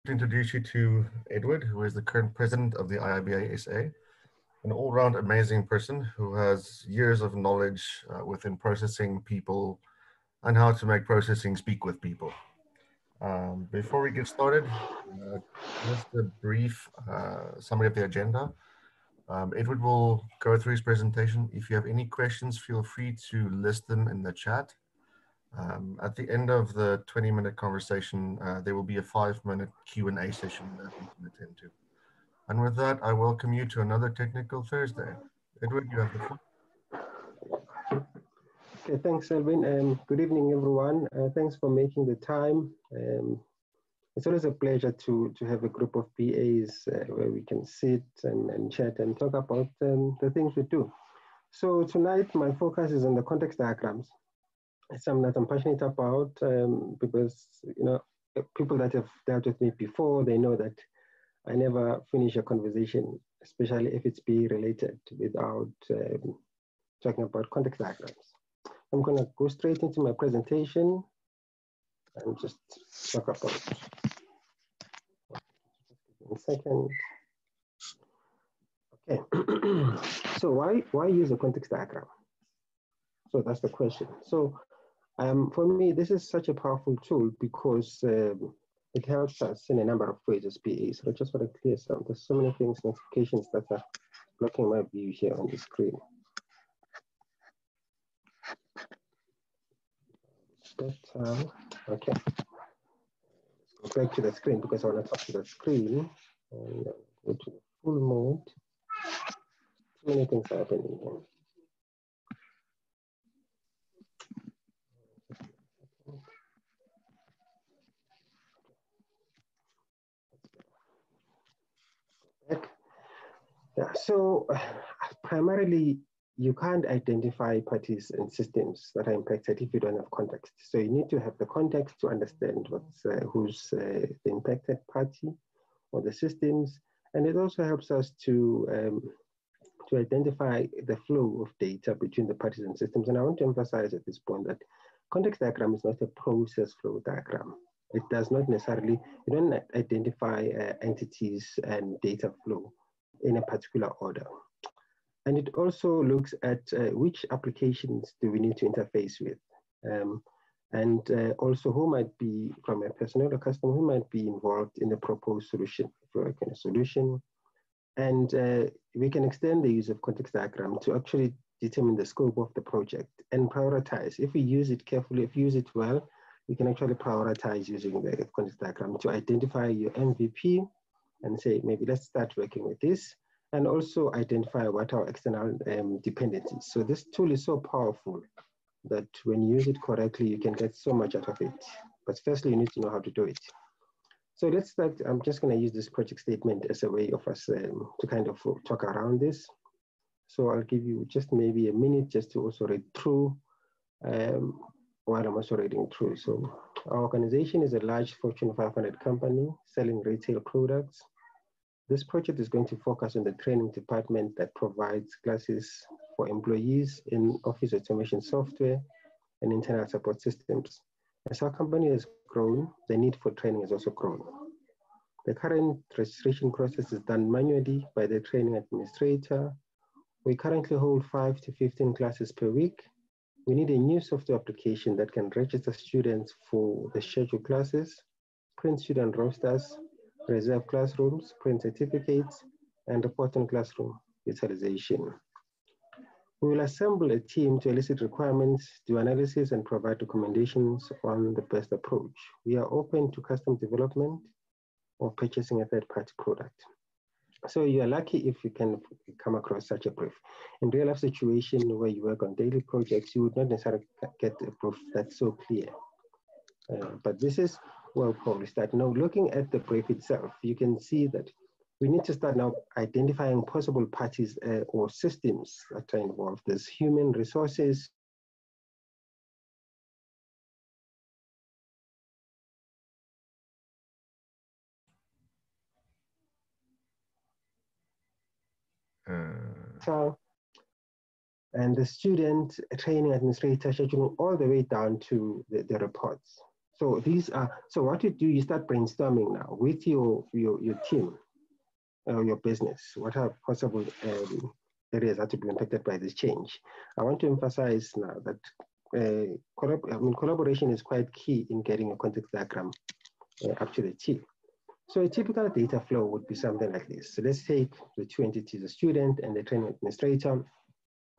Introduce you to Edward, who is the current president of the IIBA-SA, an all-round amazing person who has years of knowledge within processing people and how to make processing speak with people. Before we get started, just a brief summary of the agenda. Edward will go through his presentation. If you have any questions, feel free to list them in the chat. At the end of the 20-minute conversation, there will be a 5-minute Q&A session that we can attend to. And with that, I welcome you to another Technical Thursday. Edward, you have the floor. Okay, thanks, Elvin. Good evening, everyone. Thanks for making the time. It's always a pleasure to have a group of PAs where we can sit and chat and talk about the things we do. So tonight, my focus is on the context diagrams. It's something that I'm passionate about because, people that have dealt with me before, they know that I never finish a conversation, especially if it's PA related, without talking about context diagrams. I'm going to go straight into my presentation and just talk about. One second. Okay. So why use a context diagram? So that's the question. So for me, this is such a powerful tool because it helps us in a number of ways as PAs. So I just want to clear some. There's so many things, notifications that are blocking my view here on the screen. Okay. Let's go back to the screen because I want to talk to the screen and go to the full mode. Too many things happening here. Yeah, so primarily, you can't identify parties and systems that are impacted if you don't have context. So you need to have the context to understand who's the impacted party or the systems. And it also helps us to identify the flow of data between the parties and systems. And I want to emphasize at this point that context diagram is not a process flow diagram. It does not necessarily, you don't identify entities and data flow in a particular order. And it also looks at which applications do we need to interface with. And also who might be, from a personnel or customer, who might be involved in the proposed solution, if we work in a solution. And we can extend the use of context diagram to actually determine the scope of the project and prioritize. If we use it carefully, if we use it well, we can actually prioritize using the context diagram to identify your MVP and say, maybe let's start working with this, and also identify what are external dependencies. So this tool is so powerful that when you use it correctly, you can get so much out of it. But firstly, you need to know how to do it. So let's start. I'm just going to use this project statement as a way of us to kind of talk around this. So I'll give you just maybe a minute just to also read through while I'm also reading through. So our organization is a large Fortune 500 company selling retail products. This project is going to focus on the training department that provides classes for employees in office automation software and internal support systems. As our company has grown, the need for training has also grown. The current registration process is done manually by the training administrator. We currently hold 5 to 15 classes per week. We need a new software application that can register students for the scheduled classes, print student rosters, reserve classrooms, print certificates, and report on classroom utilization. We will assemble a team to elicit requirements, do analysis, and provide recommendations on the best approach. We are open to custom development or purchasing a third-party product. So you are lucky if you can come across such a brief. In real life situation where you work on daily projects, you would not necessarily get a brief that's so clear. But this is where we'll probably start. Now, looking at the brief itself, you can see that we need to start now identifying possible parties or systems that are involved. There's human resources, and the student, training administrator, scheduling, all the way down to the reports. So these are, so what you do, you start brainstorming now with your team, your business. What are possible areas that will be impacted by this change? I want to emphasize now that collaboration is quite key in getting a context diagram up to the T. So a typical data flow would be something like this. So let's take the two entities, the student and the training administrator.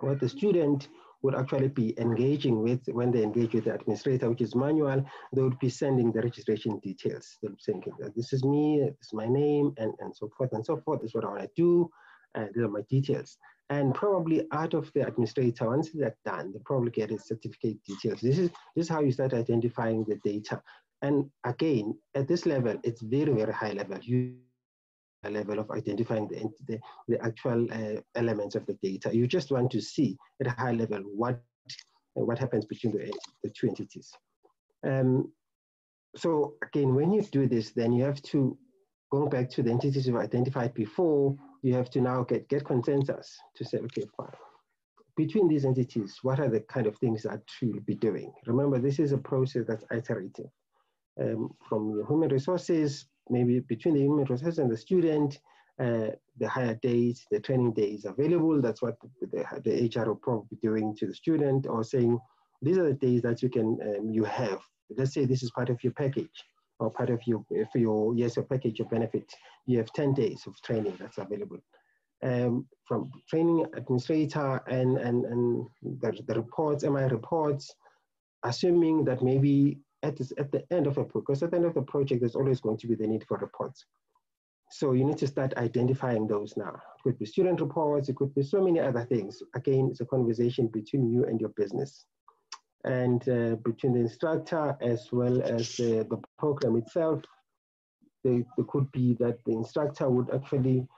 What the student would actually be engaging with when they engage with the administrator, which is manual, they would be sending the registration details. They'll be saying, this is me, this is my name, and so forth and so forth. This is what I want to do, and these are my details. And probably out of the administrator, once that's done, they probably get a certificate details. This is how you start identifying the data. And again, at this level, it's very, very high level. A level of identifying the actual elements of the data. You just want to see at a high level what happens between the two entities. So again, when you do this, then you have to go back to the entities you've identified before. You have to now get consensus to say, okay, fine. Between these entities, what are the kind of things that you'll be doing? Remember, this is a process that's iterative. From the human resources, maybe between the human resources and the student, the higher days, the training days available. That's what the HR will probably be doing to the student, or saying, these are the days that you can, you have. Let's say this is part of your package, or part of your package, your benefit. You have 10 days of training that's available. From training administrator and the reports, MI reports, assuming that maybe at the end of a project, because at the end of the project, there's always going to be the need for reports. So you need to start identifying those now. It could be student reports, it could be so many other things. Again, it's a conversation between you and your business, and between the instructor as well as the program itself. There could be that the instructor would actually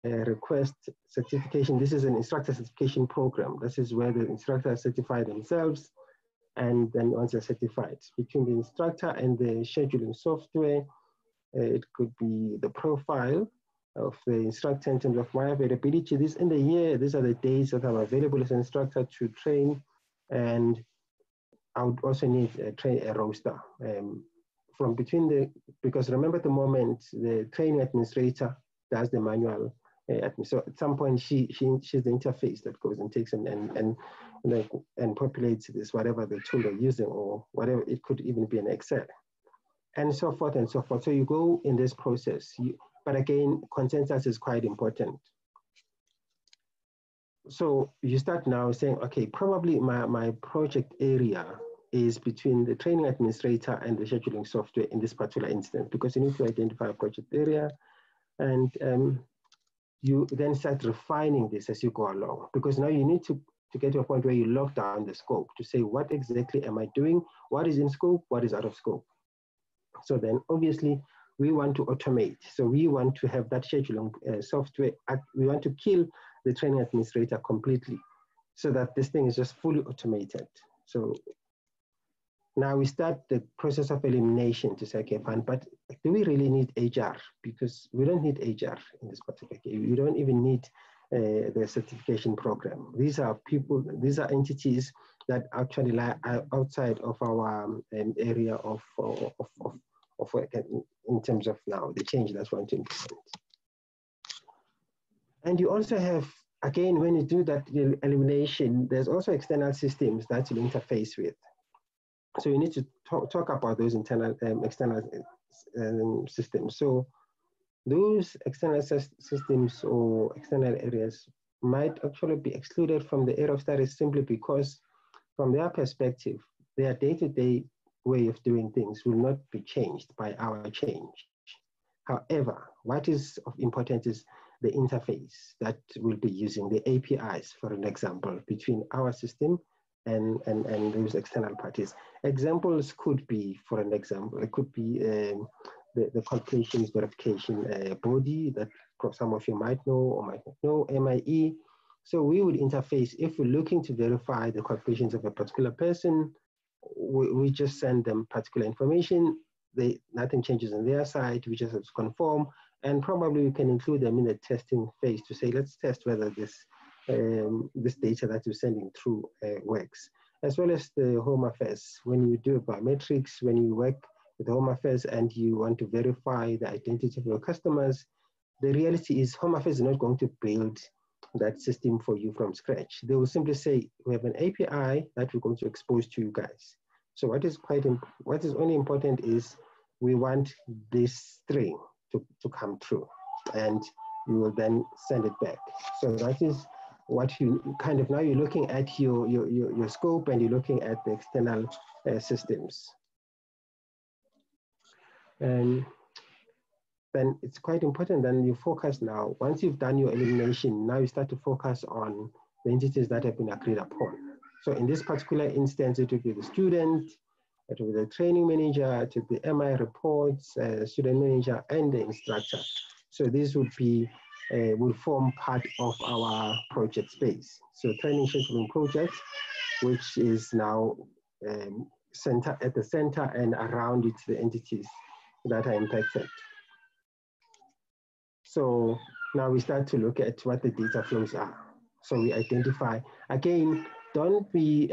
request certification. This is an instructor certification program. This is where the instructors certify themselves. And then once they're certified, between the instructor and the scheduling software, it could be the profile of the instructor in terms of my availability. This in the year, these are the days that I'm available as an instructor to train. And I would also need a roster from between because remember the moment the training administrator does the manual, so at some point she's the interface that goes and takes and populates this, whatever the tool they're using, or whatever, it could even be an Excel, and so forth and so forth. So you go in this process, but again, consensus is quite important. So you start now saying, okay, probably my project area is between the training administrator and the scheduling software in this particular instance, because you need to identify a project area, and you then start refining this as you go along, because now you need to get to a point where you lock down the scope to say, what exactly am I doing? What is in scope? What is out of scope? So then obviously we want to automate. So we want to have that scheduling software. We want to kill the training administrator completely so that this thing is just fully automated. So now we start the process of elimination to say, okay, fine, but do we really need HR? Because we don't need HR in this particular case. We don't even need the certification program. These are people, these are entities that actually lie outside of our area of work in terms of now the change that's going to implement. And you also have, again, when you do that elimination, there's also external systems that you interface with. So you need to talk about those internal, external systems. So those external systems or external areas might actually be excluded from the area of studies simply because from their perspective, their day-to-day way of doing things will not be changed by our change. However, what is of importance is the interface that we'll be using, the APIs, for an example, between our system and those external parties. Examples could be, for an example, it could be the calculations verification body that some of you might know or might not know, MIE. So we would interface, if we're looking to verify the calculations of a particular person, we just send them particular information. Nothing changes on their side, we just have to conform, and probably we can include them in the testing phase to say, let's test whether this data that you're sending through works, as well as the home affairs. When you do biometrics, when you work with Home Affairs and you want to verify the identity of your customers, the reality is Home Affairs is not going to build that system for you from scratch. They will simply say, we have an API that we're going to expose to you guys. So what is only important is we want this string to come through, and you will then send it back. So that is what you kind of, now you're looking at your scope and you're looking at the external systems. And then it's quite important, then you focus now, once you've done your elimination, now you start to focus on the entities that have been agreed upon. So in this particular instance, it would be the student, it would be the training manager, it would be MI reports, student manager, and the instructor. So this would be, will form part of our project space. So training scheduling project, which is now at the center, and around it, the entities that are impacted. So now we start to look at what the data flows are. So we identify, again, don't be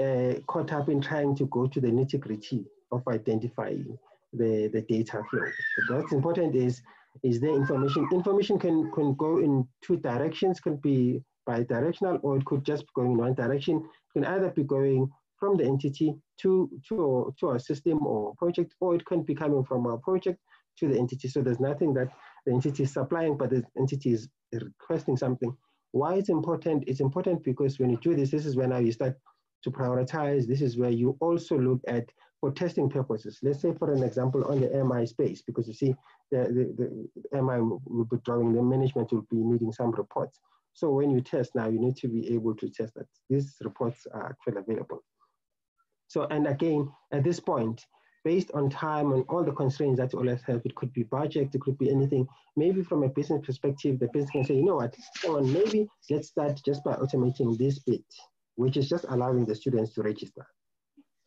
caught up in trying to go to the nitty-gritty of identifying the data flow. What's important is the information. Information can go in two directions, could be bi-directional, or it could just go in one direction. It can either be going from the entity to our system or project, or it can be coming from our project to the entity. So there's nothing that the entity is supplying, but the entity is requesting something. Why it's important? It's important because when you do this, this is when now you start to prioritize. This is where you also look at, for testing purposes. Let's say, for an example, on the MI space, because you see the MI will be drawing, the management will be needing some reports. So when you test now, you need to be able to test that these reports are actually available. So, and again, at this point, based on time and all the constraints that you always have, it could be budget, it could be anything. Maybe from a business perspective, the business can say, you know what, come on, maybe let's start just by automating this bit, which is just allowing the students to register.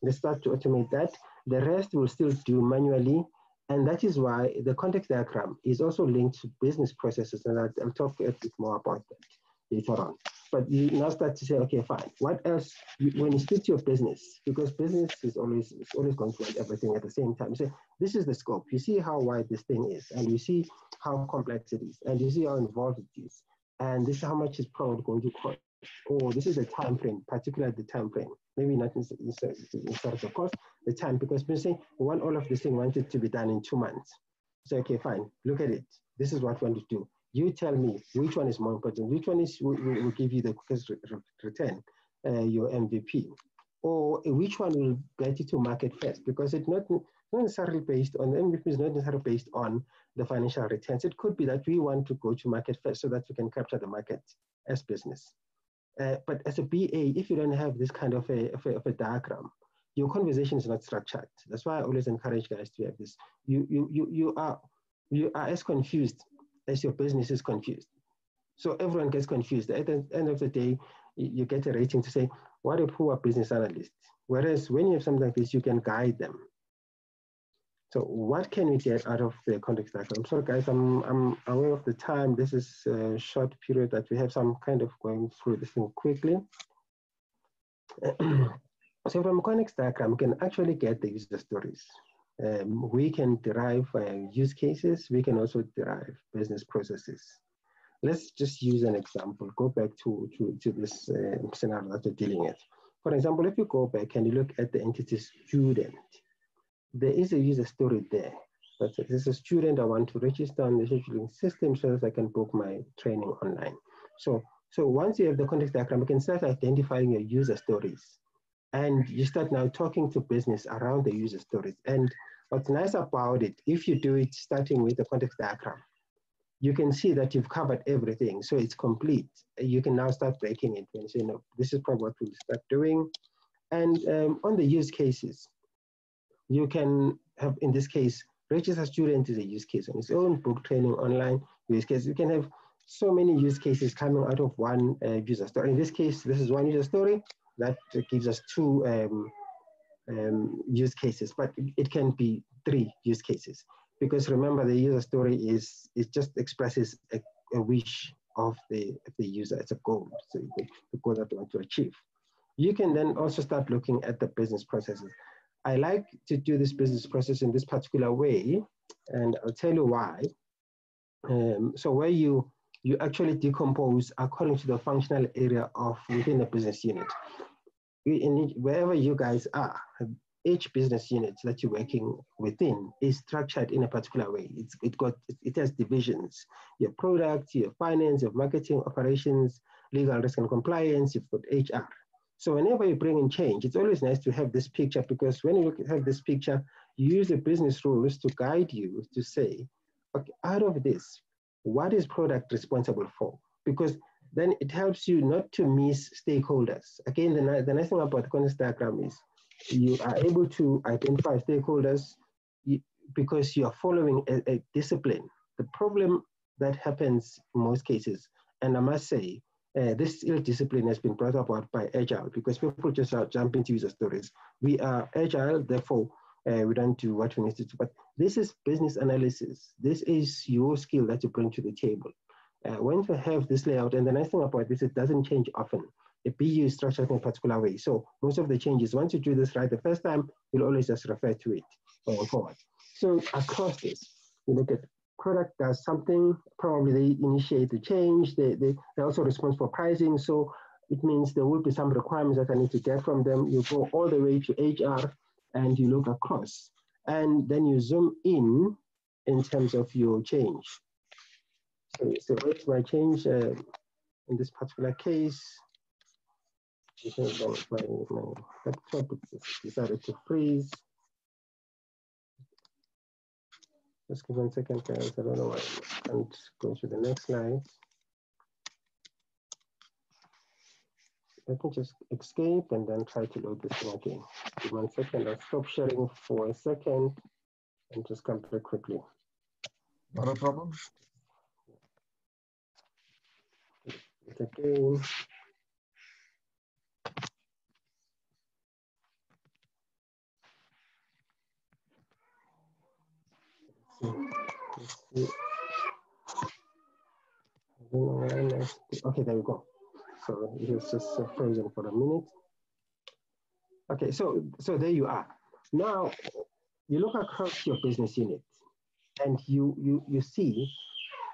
Let's start to automate that. The rest will still do manually. And that is why the context diagram is also linked to business processes. And I'll talk a bit more about that later on. But you now start to say, okay, fine. What else, when you speak to your business, because business is always going to want everything at the same time. You say, this is the scope. You see how wide this thing is, and you see how complex it is, and you see how involved it is. And this is how much it's probably going to cost. Or this is the time frame, particularly the time frame. Maybe not instead of the cost, the time, because we say we want all of this thing wanted to be done in 2 months. So, okay, fine, look at it. This is what we want to do. You tell me which one is more important, which one is will give you the quickest return, your MVP, or which one will get you to market first, because it's not necessarily based on, the MVP is not necessarily based on the financial returns. It could be that we want to go to market first so that we can capture the market as business. But as a BA, if you don't have this kind of a diagram, your conversation is not structured. That's why I always encourage guys to have this. You are as confused as your business is confused. So everyone gets confused. At the end of the day, you get a rating to say, what a poor business analyst. Whereas when you have something like this, you can guide them. So what can we get out of the context diagram? I'm sorry, guys, I'm aware of the time. This is a short period that we have, so I'm kind of going through this thing quickly. So from a context diagram, we can actually get the user stories. We can derive use cases. We can also derive business processes. Let's just use an example. Go back to this scenario that we're dealing with. For example, if you go back and you look at the entity student, there is a user story there. But this is a student, I want to register on the scheduling system so that I can book my training online. So once you have the context diagram, you can start identifying your user stories. And you start now talking to business around the user stories. And what's nice about it, if you do it starting with the context diagram, you can see that you've covered everything. So it's complete. You can now start breaking it and say, no, this is probably what we'll start doing. And on the use cases, you can have, in this case, register student is a use case on its own, book training online use case. You can have so many use cases coming out of one user story. In this case, this is one user story that gives us 2 use cases, but it can be 3 use cases. Because remember, the user story it just expresses a wish of the user. It's a goal, so the goal that you want to achieve. You can then also start looking at the business processes. I like to do this business process in this particular way, and I'll tell you why. So where you actually decompose according to the functional area of within the business unit. Wherever you guys are, each business unit that you're working within is structured in a particular way. It has divisions. Your product, your finance, your marketing, operations, legal, risk and compliance, you've got HR. So whenever you bring in change, it's always nice to have this picture, because when you have this picture, you use the business rules to guide you to say, okay, out of this, what is product responsible for? Because then it helps you not to miss stakeholders. Again, the nice thing about the context diagram is you are able to identify stakeholders because you are following a discipline. The problem that happens in most cases, and I must say, this ill discipline has been brought about by Agile, because people just jump into user stories. We are Agile, therefore we don't do what we need to do. But this is business analysis. This is your skill that you bring to the table. Once we have this layout, and the nice thing about this, it doesn't change often. A BU is structured in a particular way. So most of the changes, once you do this right the first time, you'll always just refer to it going forward. So across this, you look at product does something, probably they initiate the change, they also respond for pricing. So it means there will be some requirements that I need to get from them. You go all the way to HR and you look across, and then you zoom in terms of your change. So where's my change in this particular case? My laptop decided to freeze. Just give 1 second, guys. I don't know why I can't go to the next slide. Let me just escape and then try to load this thing again. Give 1 second. I'll stop sharing for a second and just come back quickly. Not a problem. It again. Okay, there we go. So it was just frozen for a minute. Okay, so there you are. Now you look across your business unit, and you see,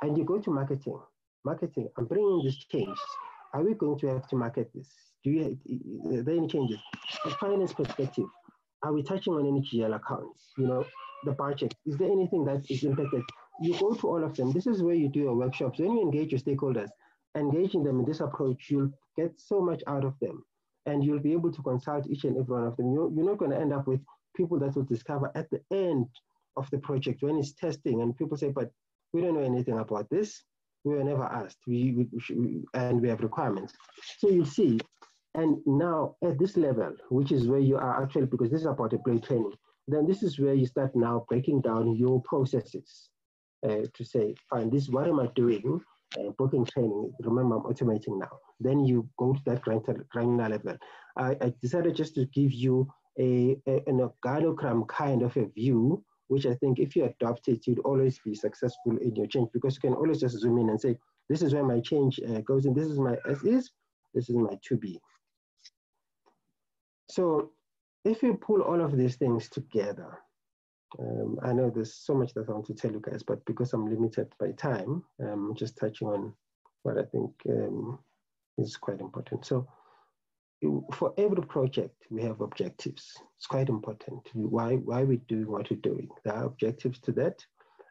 and you go to marketing. Marketing, I'm bringing this change. Are we going to have to market this? Are there any changes? From finance perspective, are we touching on any GL accounts? You know, the budget, is there anything that is impacted? You go to all of them. This is where you do your workshops. When you engage your stakeholders, engaging them in this approach, you'll get so much out of them, and you'll be able to consult each and every one of them. You're not going to end up with people that will discover at the end of the project when it's testing, and people say, but we don't know anything about this. We were never asked, and we have requirements. So you see, and now at this level, which is where you are actually, because this is about employee training, then this is where you start now breaking down your processes to say, fine, this is what am I doing? Booking training, remember I'm automating now. Then you go to that granular level. I decided just to give you an organogram kind of a view, which I think if you adopt it, you'd always be successful in your change, because you can always just zoom in and say, this is where my change goes in, this is my as is, this is my to be. So if you pull all of these things together, I know there's so much that I want to tell you guys, but because I'm limited by time, I'm just touching on what I think is quite important. So for every project, we have objectives. It's quite important. Why we're doing what we're doing. There are objectives to that.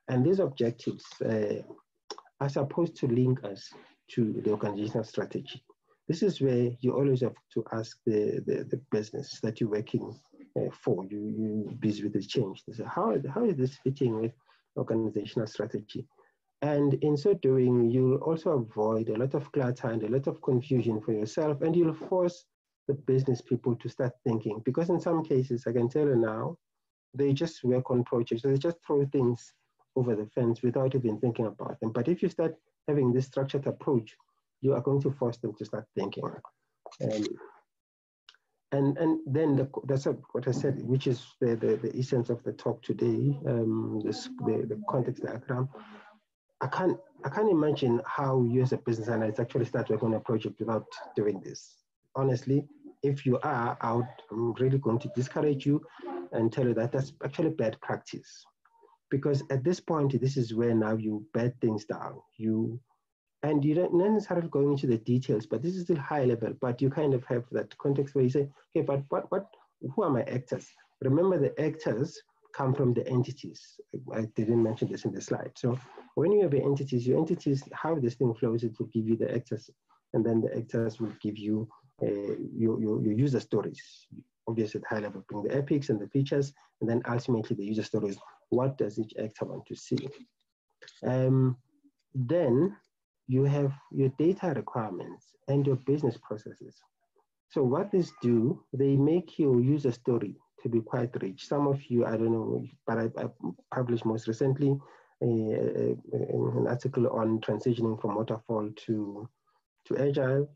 And these objectives are supposed to link us to the organizational strategy. This is where you always have to ask the business that you're working for. You're busy with this change. So how is this fitting with organizational strategy? And in so doing, you'll also avoid a lot of clutter and a lot of confusion for yourself, and you'll force the business people to start thinking. Because in some cases, I can tell you now, they just work on projects. So they just throw things over the fence without even thinking about them. But if you start having this structured approach, you are going to force them to start thinking. And then that's what I said, which is the essence of the talk today, the context diagram. I can't imagine how you as a business analyst actually start working on a project without doing this. Honestly, if you are out, I'm really going to discourage you. and tell you that that's actually bad practice. Because at this point, this is where now you bed things down. And you don't necessarily going into the details, but this is still high level, but you kind of have that context where you say, okay, but who are my actors? Remember, the actors come from the entities. I didn't mention this in the slide. So when you have entities, your entities, how this thing flows, it will give you the actors, and then the actors will give you your user stories. Obviously, at high level, bring the epics and the features, and then ultimately the user stories. What does each actor want to see? Then you have your data requirements and your business processes. So what these do, they make your user story to be quite rich. Some of you, I don't know, but I published most recently an article on transitioning from waterfall to Agile,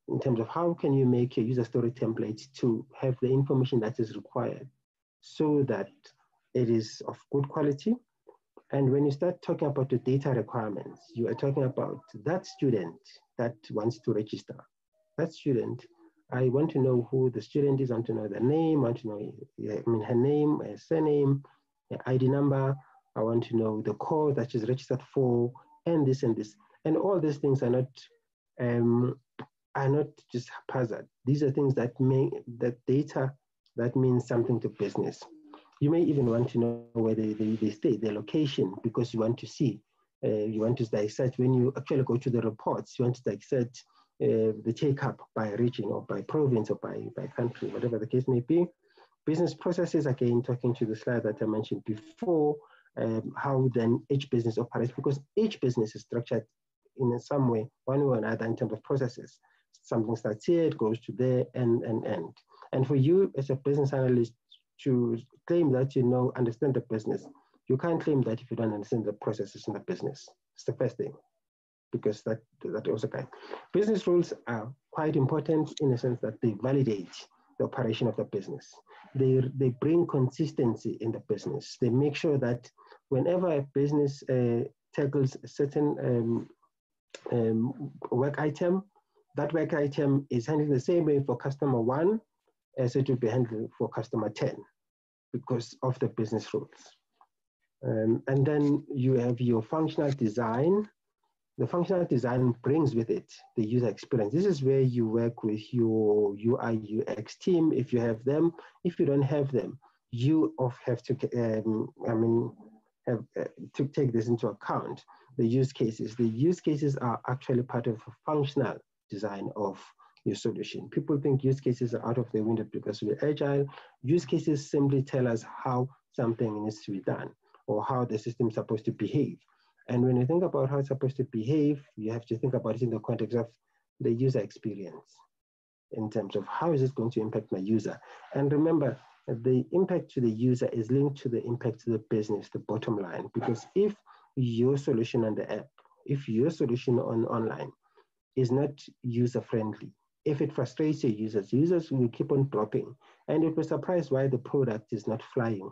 in terms of how can you make your user story template to have the information that is required so that it is of good quality. And when you start talking about the data requirements, you are talking about that student that wants to register. That student, I want to know who the student is, I want to know their name, I want to know her name, her surname, her ID number, I want to know the code that she's registered for, and this and this. And all these things are not just haphazard. These are things that make that data that means something to business. You may even want to know where they stay, their location, because you want to see, you want to dissect, when you actually go to the reports, you want to dissect the take-up by region or by province or by country, whatever the case may be. Business processes, again, talking to the slide that I mentioned before, how then each business operates, because each business is structured in some way, one way or another, in terms of processes. Something starts here, it goes to there, and end. And for you as a business analyst to claim that you understand the business, you can't claim that if you don't understand the processes in the business. It's the first thing, because that also can. Business rules are quite important in the sense that they validate the operation of the business. They bring consistency in the business. They make sure that whenever a business tackles a certain work item, that work item is handled the same way for customer 1 as it will be handled for customer 10 because of the business rules. And then you have your functional design. The functional design brings with it the user experience. This is where you work with your UI UX team, if you have them. If you don't have them, you have to to take this into account. The use cases. The use cases are actually part of a functional design of your solution. People think use cases are out of the window because we're agile. Use cases simply tell us how something needs to be done or how the system is supposed to behave. And when you think about how it's supposed to behave, you have to think about it in the context of the user experience in terms of how is it going to impact my user. And remember, the impact to the user is linked to the impact to the business, the bottom line, because if your solution on the app, if your solution online is not user-friendly, if it frustrates your users will keep on dropping, and you'll be surprised why the product is not flying.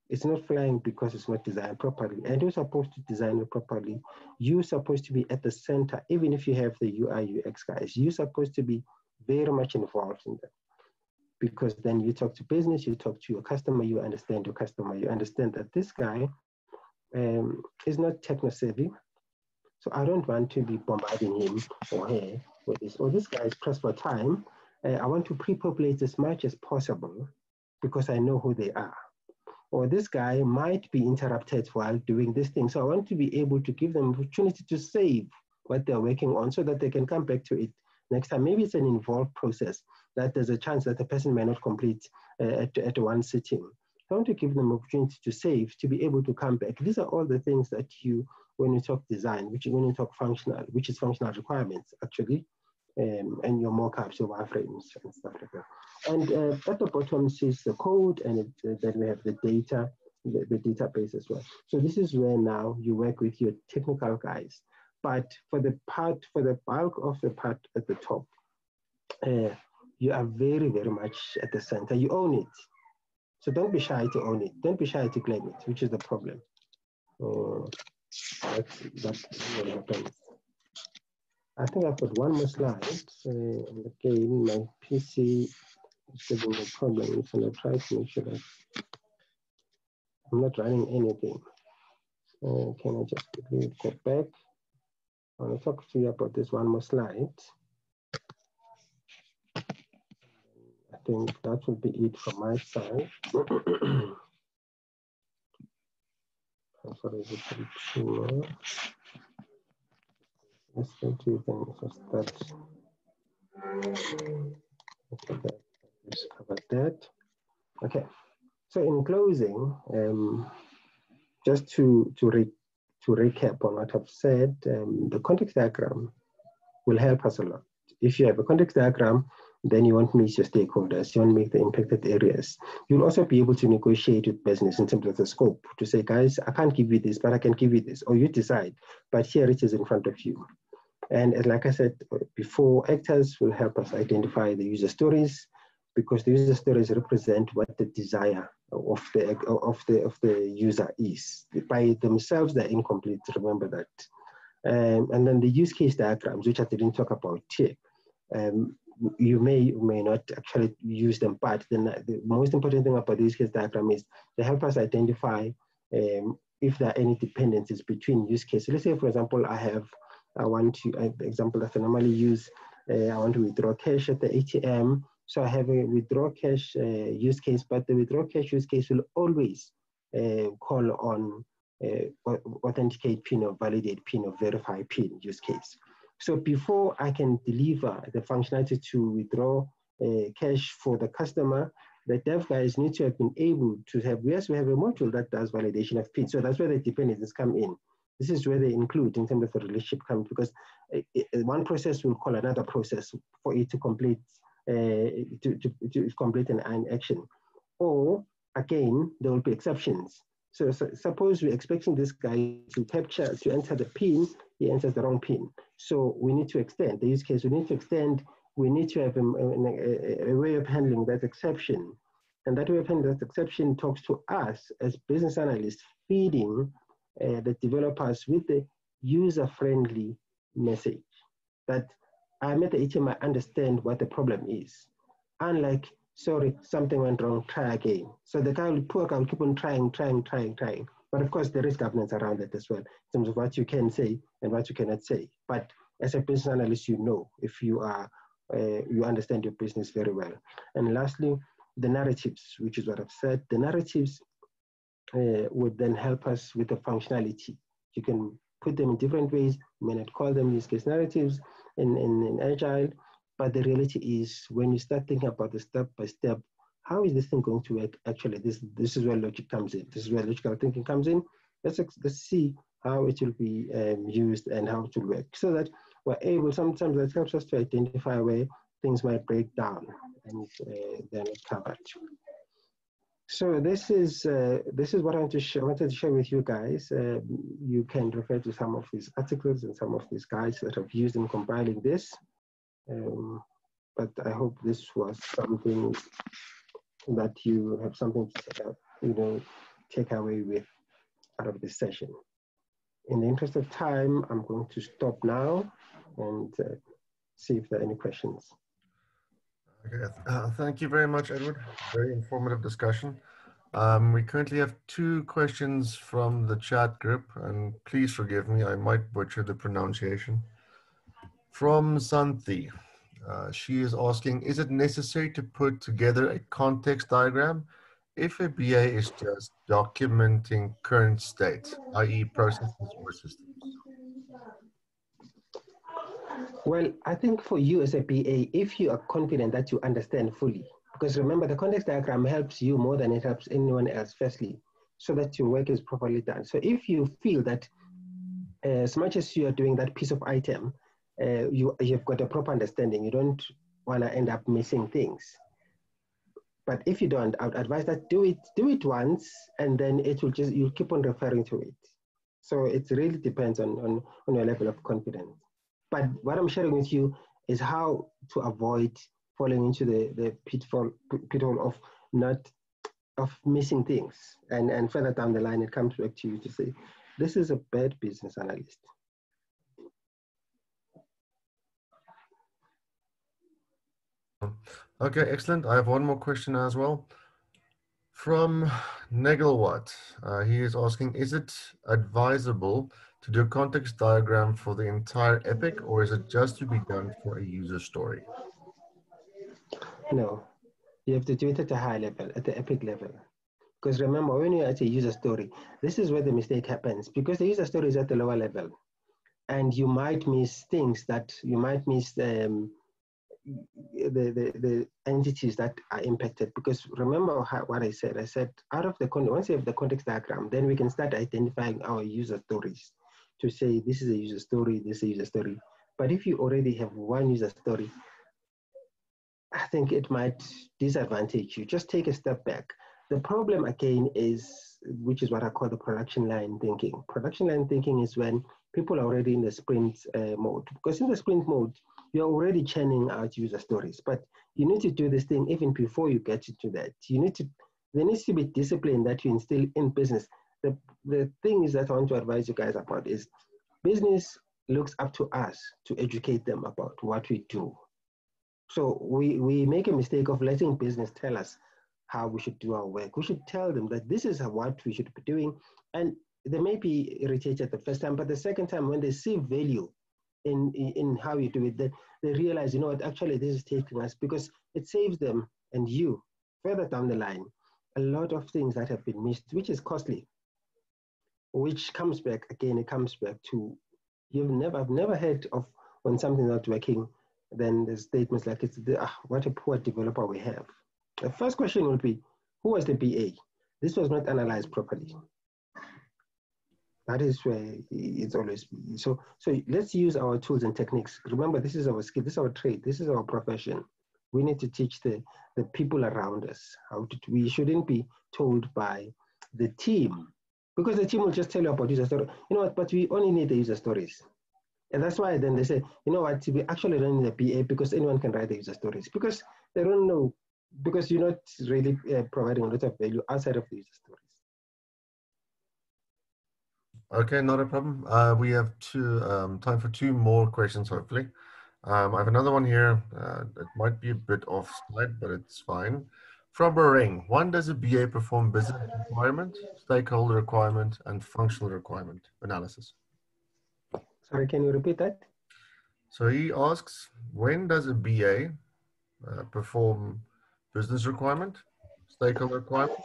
It's not flying because it's not designed properly, and you're supposed to design it properly. You're supposed to be at the center, even if you have the UI UX guys, you're supposed to be very much involved in that. Because then you talk to business, you talk to your customer, you understand your customer, you understand that this guy is not techno-savvy, so I don't want to be bombarding him or her with this. Or this guy is pressed for time. I want to pre-populate as much as possible because I know who they are. Or this guy might be interrupted while doing this thing. So I want to be able to give them opportunity to save what they're working on so that they can come back to it next time. Maybe it's an involved process that there's a chance that the person may not complete at one sitting. I want to give them opportunity to save, to be able to come back. These are all the things that when you talk design, when you talk functional, which is functional requirements actually, and your mockups, your wireframes and stuff like that. And at the bottom says the code, and then we have the data, the database as well. So this is where now you work with your technical guys. But for the bulk of the part at the top, you are very, very much at the center. You own it. So don't be shy to own it. Don't be shy to claim it, which is the problem. That's what happens. I think I've got one more slide. And again, my PC It's giving me problems, and I try to make sure that I'm not running anything. Can I just quickly go back? I want to talk to you about this one more slide. I think that will be it from my side. I'm sorry, this will be too more. Let's go to then first that. Okay, let's cover that. Okay, so in closing, just to recap on what I've said, the context diagram will help us a lot. If you have a context diagram, then you want to meet your stakeholders, you want to make the impacted areas. You'll also be able to negotiate with business in terms of the scope to say, guys, I can't give you this, but I can give you this, or you decide, but here it is in front of you. And like I said before, actors will help us identify the user stories, because the user stories represent what the desire of the user is. By themselves, they're incomplete, remember that. And then the use case diagrams, which I didn't talk about here, you may or may not actually use them, but then the most important thing about the use case diagram is they help us identify if there are any dependencies between use cases. Let's say, for example, example that I normally use, I want to withdraw cash at the ATM. So I have a withdraw cash use case, but the withdraw cash use case will always call on authenticate PIN or validate PIN or verify PIN use case. So before I can deliver the functionality to withdraw cash for the customer, the dev guys need to have been able to have, yes, we have a module that does validation of PIN. So that's where the dependencies come in. This is where they include in terms of the relationship comes, because one process will call another process for it to complete to complete an action. Or again, there will be exceptions. So suppose we're expecting this guy to enter the PIN, he enters the wrong PIN. So we need to extend the use case. We need to extend. We need to have a way of handling that exception, and that way of handling that exception talks to us as business analysts, feeding the developers with the user-friendly message that I'm at the ATM, I understand what the problem is. Unlike, sorry, something went wrong, try again. So the poor guy will keep on trying. But of course, there is governance around it as well, in terms of what you can say and what you cannot say. But as a business analyst, you know, if you are, you understand your business very well. And lastly, the narratives, which is what I've said. The narratives would then help us with the functionality. You can put them in different ways. You may not call them use case narratives in Agile, but the reality is when you start thinking about the step-by-step, how is this thing going to work? Actually, this is where logic comes in. This is where logical thinking comes in. Let's see how it will be used and how it will work, so that we're able, sometimes that helps us to identify where things might break down and then covered. So this is what I wanted to share with you guys. You can refer to some of these articles and some of these guides that I've used in compiling this. But I hope this was something that you have something to take away with out of this session. In the interest of time, I'm going to stop now and see if there are any questions. Okay. Thank you very much, Edward. Very informative discussion. We currently have 2 questions from the chat group, and please forgive me, I might butcher the pronunciation. From Santhi, she is asking, is it necessary to put together a context diagram if a BA is just documenting current state, i.e. processes or systems? Well, I think for you as a BA, if you are confident that you understand fully, because remember, the context diagram helps you more than it helps anyone else, firstly, so that your work is properly done. So if you feel that as much as you are doing that piece of item, you've got a proper understanding, you don't want to end up missing things. But if you don't, I would advise that do it once, and then it will you'll keep on referring to it. So it really depends on your level of confidence. But what I'm sharing with you is how to avoid falling into the pitfall of missing things. And further down the line, it comes back to you to say, this is a bad business analyst. Okay, excellent. I have one more question as well. From Negelwatt, he is asking, is it advisable to do a context diagram for the entire epic, or is it just to be done for a user story? No, you have to do it at a high level, at the epic level. Because remember, when you're at a user story, this is where the mistake happens, because the user story is at the lower level. And you might miss things that you might miss the entities that are impacted. Because remember what I said. I said out of the once you have the context diagram, then we can start identifying our user stories to say this is a user story, this is a user story. But if you already have one user story, I think it might disadvantage you. Just take a step back. The problem again is, which is what I call the production line thinking. Production line thinking is when people are already in the sprint mode. Because in the sprint mode, you're already churning out user stories, but you need to do this thing even before you get to that. There needs to be discipline that you instill in business. The thing is that I want to advise you guys about is business looks up to us to educate them about what we do. So we make a mistake of letting business tell us how we should do our work. We should tell them that this is what we should be doing. And they may be irritated the first time, but the second time when they see value in how you do it, they realize, you know what, actually this is taking us, because it saves them and you further down the line a lot of things that have been missed, which is costly, which comes back again, it comes back to I've never heard of when something's not working, then the statements like what a poor developer we have. The first question would be, who was the BA? This was not analyzed properly. That is where it's always so. So let's use our tools and techniques. Remember, this is our skill, this is our trade, this is our profession. We need to teach the people around us how to. We shouldn't be told by the team, because the team will just tell you about user story. You know what? But we only need the user stories. And that's why then they say, you know what, we actually don't need a BA because anyone can write the user stories, because they don't know, because you're not really providing a lot of value outside of the user stories. Okay, not a problem. We have time for two more questions, hopefully. I have another one here. It might be a bit off slide, but it's fine. From Bahrain, when does a BA perform business requirement, stakeholder requirement, and functional requirement analysis? Sorry, can you repeat that? So he asks, when does a BA perform business requirement, stakeholder requirement,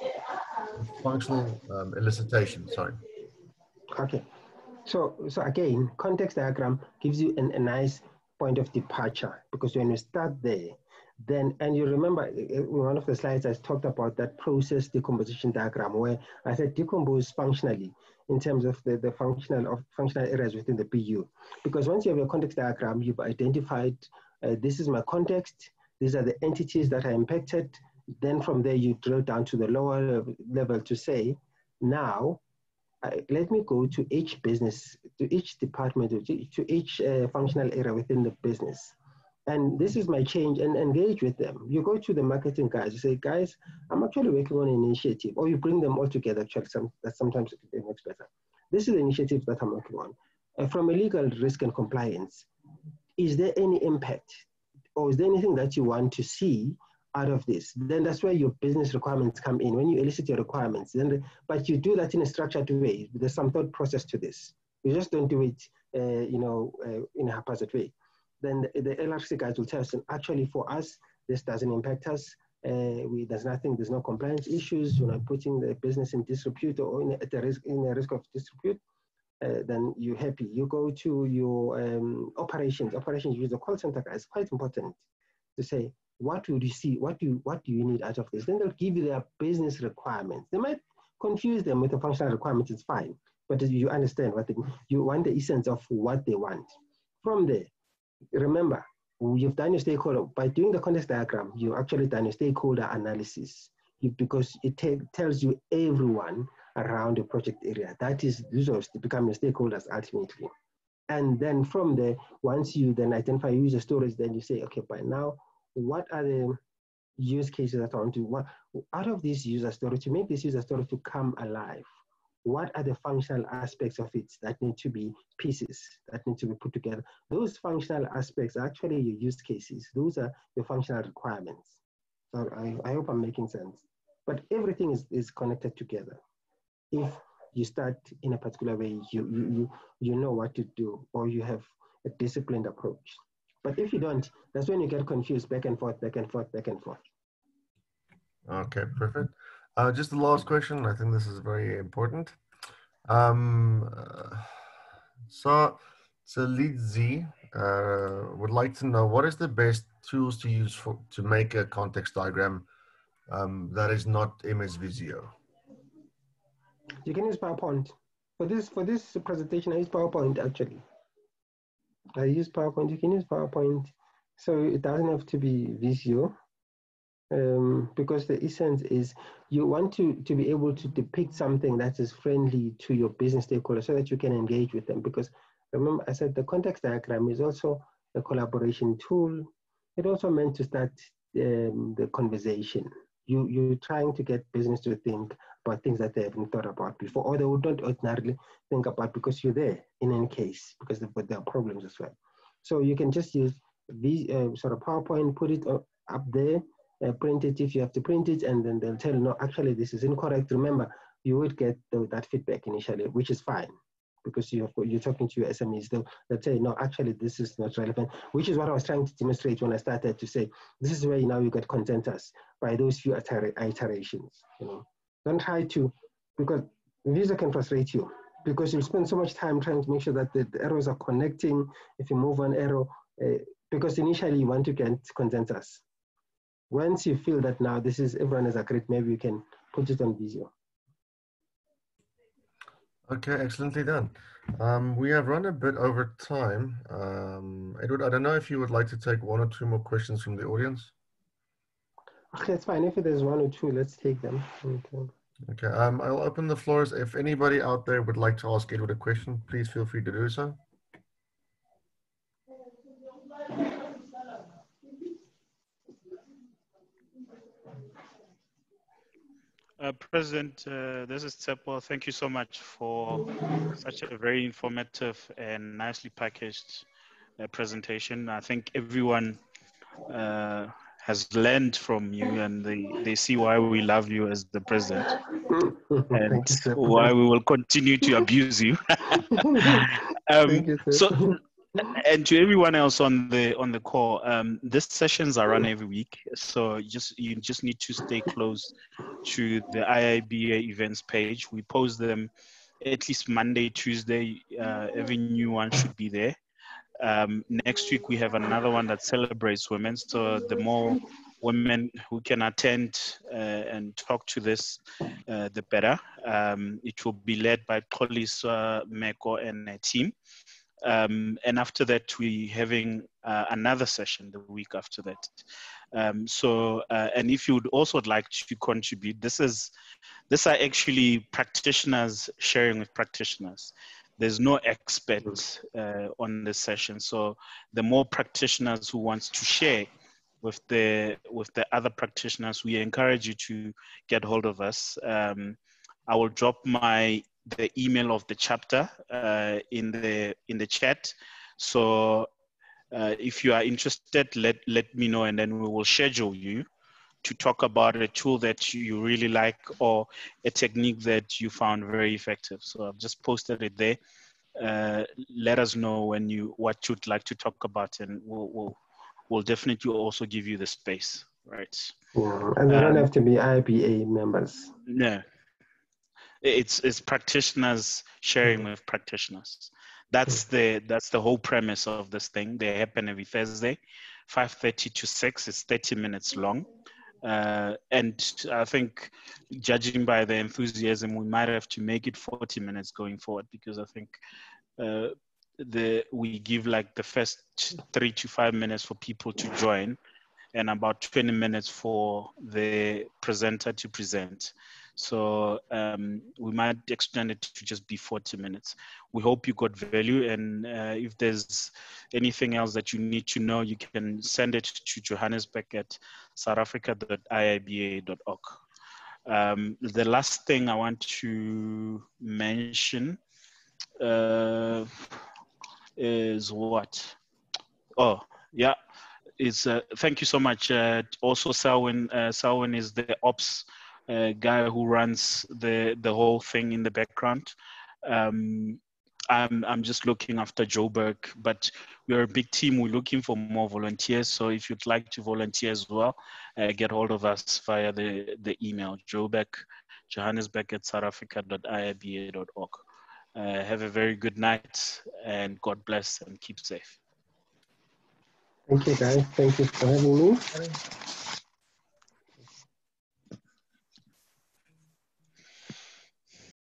and functional elicitation? Sorry. Okay. So again, context diagram gives you a nice point of departure, because when you start there, then, and you remember in one of the slides I talked about that process decomposition diagram, where I said decompose functionally in terms of the functional areas within the BU. Because once you have your context diagram, you've identified this is my context, these are the entities that are impacted. Then from there, you drill down to the lower level to say, now, let me go to each business, to each department, to each functional area within the business. And this is my change, and engage with them. You go to the marketing guys, you say, guys, I'm actually working on an initiative, or you bring them all together, actually, that sometimes it makes better. This is the initiative that I'm working on. From a legal risk and compliance, is there any impact, or is there anything that you want to see out of this? Then that's where your business requirements come in. When you elicit your requirements, but you do that in a structured way. There's some thought process to this. You just don't do it, in a haphazard way. Then the LRC guys will tell us, actually for us, this doesn't impact us. There's nothing, there's no compliance issues. We're not putting the business in disrepute or in a risk of disrepute. Then you're happy. You go to your operations. Operations, use the call center guys. Quite important to say, what would you see? What do you need out of this? Then they'll give you their business requirements. They might confuse them with the functional requirements. It's fine, but you understand you want the essence of what they want. From there, remember, you've done your stakeholder by doing the context diagram. You actually done your stakeholder analysis, because it tells you everyone around the project area. That is, these are to become your stakeholders ultimately. And then from there, once you then identify user stories, then you say, okay, by now, what are the use cases that I want to, out of this user story, to make this user story to come alive, what are the functional aspects of it that need to be pieces that need to be put together? Those functional aspects are actually your use cases. Those are your functional requirements. I hope I'm making sense. But everything is connected together. If you start in a particular way, you know what to do, or you have a disciplined approach. But if you don't, that's when you get confused back and forth, back and forth, back and forth. Okay, perfect. Just the last question. I think this is very important. So Lead Z would like to know, what is the best tools to use to make a context diagram that is not MS Visio? You can use PowerPoint. For this presentation, I use PowerPoint actually. I use PowerPoint. You can use PowerPoint, so it doesn't have to be Visio. Because the essence is you want to be able to depict something that is friendly to your business stakeholders so that you can engage with them. Because remember, I said the context diagram is also a collaboration tool. It also meant to start the conversation. You're trying to get business to think about things that they haven't thought about before, or they would not ordinarily think about, because you're there in any case, because there are problems as well. So you can just use these sort of PowerPoint, put it up there, print it if you have to print it, and then they'll tell you, no, actually this is incorrect. Remember, you would get that feedback initially, which is fine, because you're talking to your SMEs. They'll say, no, actually this is not relevant, which is what I was trying to demonstrate when I started to say, this is where now you get consensus by those few iterations. Don't try to, because Visio can frustrate you, because you'll spend so much time trying to make sure that the arrows are connecting. If you move one arrow, because initially you want to get consensus. Once you feel that now this is, everyone has agreed, maybe you can put it on Visio. Okay, excellently done. We have run a bit over time. Edward, I don't know if you would like to take one or two more questions from the audience. Okay, it's fine. If there's one or two, let's take them. Okay, I'll open the floors. If anybody out there would like to ask Edward a question, please feel free to do so. President, this is Tsepo. Thank you so much for such a very informative and nicely packaged presentation. I think everyone has learned from you, and they see why we love you as the president, and why we will continue to abuse you. Thank you, so, and to everyone else on the call, these sessions are run every week, so you just need to stay close to the IIBA events page. We post them at least Monday, Tuesday. Every new one should be there. Next week we have another one that celebrates women, so the more women who can attend and talk to this, the better. It will be led by Xolisa Meko and a team. And after that, we're having another session the week after that. And if you would also like to contribute, these are actually practitioners sharing with practitioners. There's no experts on this session. So the more practitioners who wants to share with the other practitioners, we encourage you to get hold of us. I will drop the email of the chapter in the chat. So if you are interested, let me know, and then we will schedule you to talk about a tool that you really like or a technique that you found very effective. So I've just posted it there. Let us know what you'd like to talk about, and we'll definitely also give you the space, right? Yeah, and they don't have to be IIBA members. No. It's practitioners sharing with practitioners. That's the whole premise of this thing. They happen every Thursday, 5:30 to 6. It's 30 minutes long. And I think, judging by the enthusiasm, we might have to make it 40 minutes going forward, because I think we give like the first 3 to 5 minutes for people to join, and about 20 minutes for the presenter to present. So we might extend it to just be 40 minutes. We hope you got value, and if there's anything else that you need to know, you can send it to johannesburg@southafrica.iiba.org. The last thing I want to mention is what? Oh, yeah. Thank you so much. Also, Selwyn is the ops guy who runs the whole thing in the background. I'm just looking after Joburg, but we're a big team. We're looking for more volunteers. So if you'd like to volunteer as well, get hold of us via the email, joburg@johannesburg@southafrica.iiba.org. Have a very good night, and God bless and keep safe. Thank you, guys. Thank you for having me.